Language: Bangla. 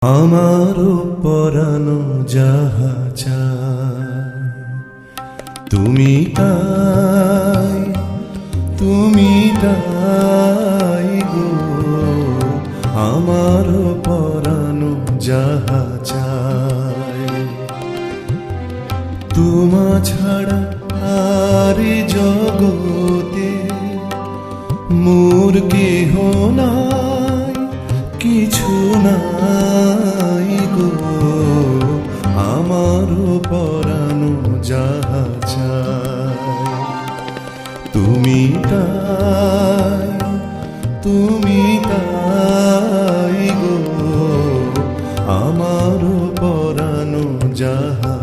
আমারও পরানো যাহা চায় তুমি তাই, তুমি তাই গো। আমারও পরানো যাহা চায় তোমা ছাড়া আর জগতে মোর কেহ নাই, কিছু নাই গো। আমারও পরানো যাহা চায় তুমি তাই, তুমি তাই গো। আমারও পরানো যাহা